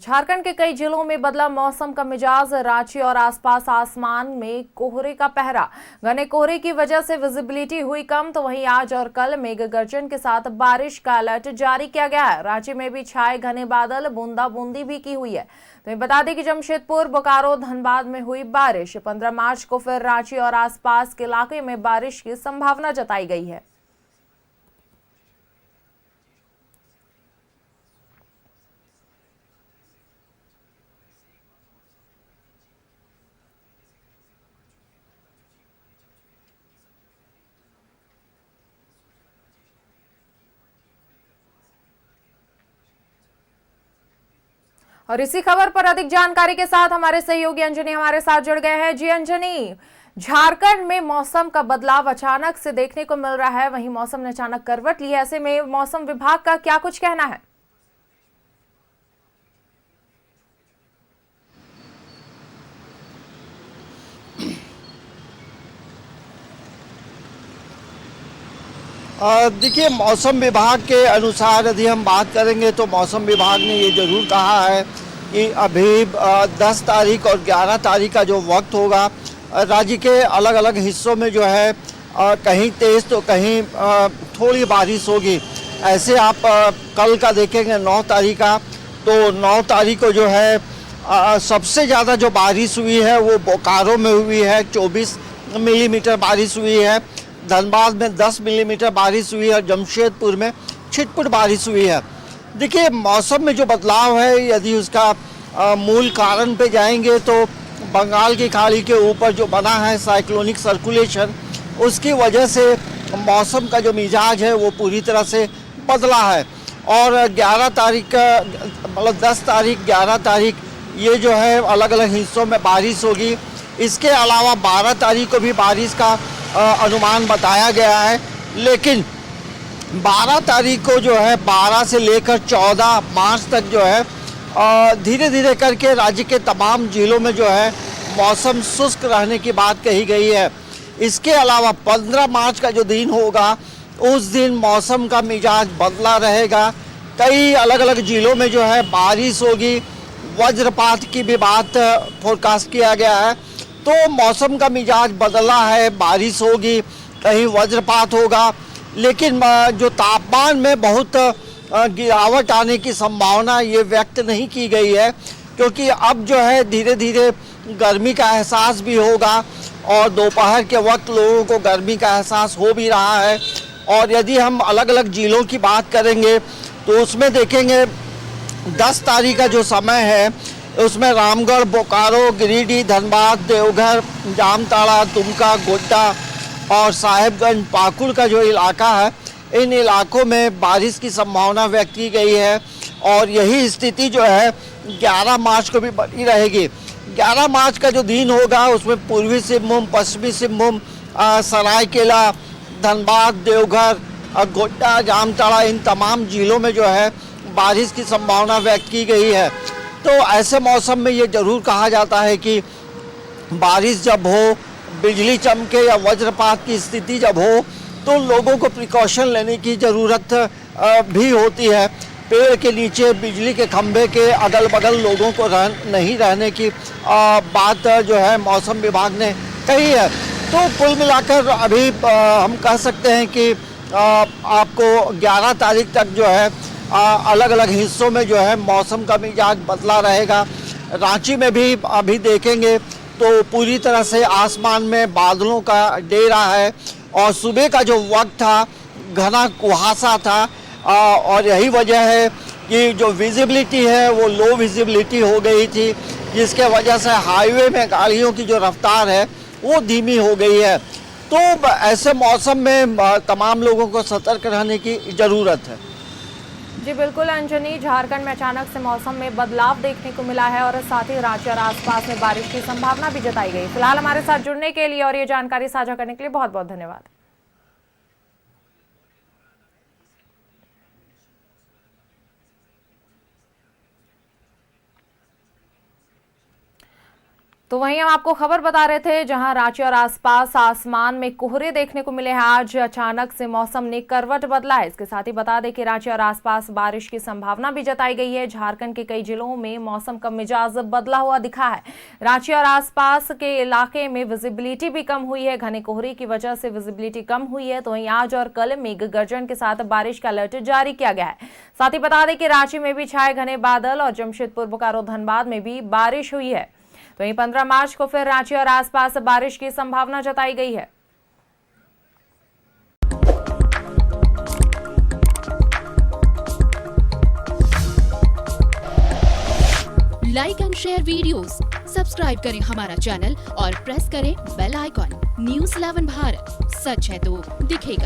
झारखंड के कई जिलों में बदला मौसम का मिजाज। रांची और आसपास आसमान में कोहरे का पहरा। घने कोहरे की वजह से विजिबिलिटी हुई कम, तो वहीं आज और कल मेघ गर्जन के साथ बारिश का अलर्ट जारी किया गया है। रांची में भी छाए घने बादल, बूंदाबूंदी भी की हुई है। तो बता दें कि जमशेदपुर, बोकारो, धनबाद में हुई बारिश। 15 मार्च को फिर रांची और आसपास के इलाके में बारिश की संभावना जताई गई है। और इसी खबर पर अधिक जानकारी के साथ हमारे सहयोगी अंजनी हमारे साथ जुड़ गए हैं। जी अंजनी, झारखंड में मौसम का बदलाव अचानक से देखने को मिल रहा है, वहीं मौसम ने अचानक करवट ली है। ऐसे में मौसम विभाग का क्या कुछ कहना है? देखिए, मौसम विभाग के अनुसार यदि हम बात करेंगे तो मौसम विभाग ने ये ज़रूर कहा है कि अभी 10 तारीख और 11 तारीख का जो वक्त होगा, राज्य के अलग अलग हिस्सों में जो है कहीं तेज़ तो कहीं थोड़ी बारिश होगी। ऐसे आप कल का देखेंगे 9 तारीख का, तो 9 तारीख को जो है सबसे ज़्यादा जो बारिश हुई है वो बोकारो में हुई है, 24 मिलीमीटर बारिश हुई है। धनबाद में 10 मिलीमीटर बारिश हुई है और जमशेदपुर में छिटपुट बारिश हुई है। देखिए, मौसम में जो बदलाव है, यदि उसका मूल कारण पे जाएंगे तो बंगाल की खाड़ी के ऊपर जो बना है साइक्लोनिक सर्कुलेशन, उसकी वजह से मौसम का जो मिजाज है वो पूरी तरह से बदला है। और 11 तारीख का मतलब 10 तारीख 11 तारीख ये जो है अलग अलग हिस्सों में बारिश होगी। इसके अलावा 12 तारीख को भी बारिश का अनुमान बताया गया है, लेकिन 12 तारीख को जो है 12 से लेकर 14 मार्च तक जो है धीरे धीरे करके राज्य के तमाम जिलों में जो है मौसम शुष्क रहने की बात कही गई है। इसके अलावा 15 मार्च का जो दिन होगा, उस दिन मौसम का मिजाज बदला रहेगा। कई अलग अलग जिलों में जो है बारिश होगी, वज्रपात की भी बात फोरकास्ट किया गया है। तो मौसम का मिजाज बदला है, बारिश होगी, कहीं वज्रपात होगा, लेकिन जो तापमान में बहुत गिरावट आने की संभावना ये व्यक्त नहीं की गई है, क्योंकि अब जो है धीरे धीरे गर्मी का एहसास भी होगा और दोपहर के वक्त लोगों को गर्मी का एहसास हो भी रहा है। और यदि हम अलग अलग जिलों की बात करेंगे तो उसमें देखेंगे 10 तारीख का जो समय है उसमें रामगढ़, बोकारो, गिरिडीह, धनबाद, देवघर, जामताड़ा, दुमका, गोड्डा और साहेबगंज, पाकुड़ का जो इलाका है, इन इलाकों में बारिश की संभावना व्यक्त की गई है। और यही स्थिति जो है 11 मार्च को भी बनी रहेगी। 11 मार्च का जो दिन होगा उसमें पूर्वी सिंहभूम, पश्चिमी सिंहभूम, सरायकेला, धनबाद, देवघर, गोड्डा, जामताड़ा, इन तमाम जिलों में जो है बारिश की संभावना व्यक्त की गई है। तो ऐसे मौसम में ये ज़रूर कहा जाता है कि बारिश जब हो, बिजली चमके या वज्रपात की स्थिति जब हो, तो लोगों को प्रिकॉशन लेने की ज़रूरत भी होती है। पेड़ के नीचे, बिजली के खंभे के अगल बगल लोगों को नहीं रहने की बात जो है मौसम विभाग ने कही है। तो कुल मिलाकर अभी हम कह सकते हैं कि आपको 11 तारीख तक जो है अलग अलग हिस्सों में जो है मौसम का मिजाज बदला रहेगा। रांची में भी अभी देखेंगे तो पूरी तरह से आसमान में बादलों का डेरा है और सुबह का जो वक्त था घना कुहासा था, और यही वजह है कि जो विजिबिलिटी है वो लो विजिबिलिटी हो गई थी, जिसके वजह से हाईवे में गाड़ियों की जो रफ्तार है वो धीमी हो गई है। तो ऐसे मौसम में तमाम लोगों को सतर्क रहने की ज़रूरत है। जी बिल्कुल अंजनी, झारखंड में अचानक से मौसम में बदलाव देखने को मिला है और साथ ही रांची और आसपास में बारिश की संभावना भी जताई गई। फिलहाल हमारे साथ जुड़ने के लिए और ये जानकारी साझा करने के लिए बहुत बहुत धन्यवाद। तो वहीं हम आपको खबर बता रहे थे, जहां रांची और आसपास आसमान में कोहरे देखने को मिले हैं। आज अचानक से मौसम ने करवट बदला है। इसके साथ ही बता दें कि रांची और आसपास बारिश की संभावना भी जताई गई है। झारखंड के कई जिलों में मौसम का मिजाज बदला हुआ दिखा है। रांची और आसपास के इलाके में विजिबिलिटी भी कम हुई है। घने कोहरे की वजह से विजिबिलिटी कम हुई है। तो वहीं आज और कल मेघ गर्जन के साथ बारिश का अलर्ट जारी किया गया है। साथ ही बता दें कि रांची में भी छाए घने बादल और जमशेदपुर, बोकारो, धनबाद में भी बारिश हुई है। तो वहीं 15 मार्च को फिर रांची और आसपास बारिश की संभावना जताई गई है। Like and share videos, subscribe करें हमारा चैनल और प्रेस करें बेल आइकॉन। न्यूज़ 11 भारत, सच है तो दिखेगा।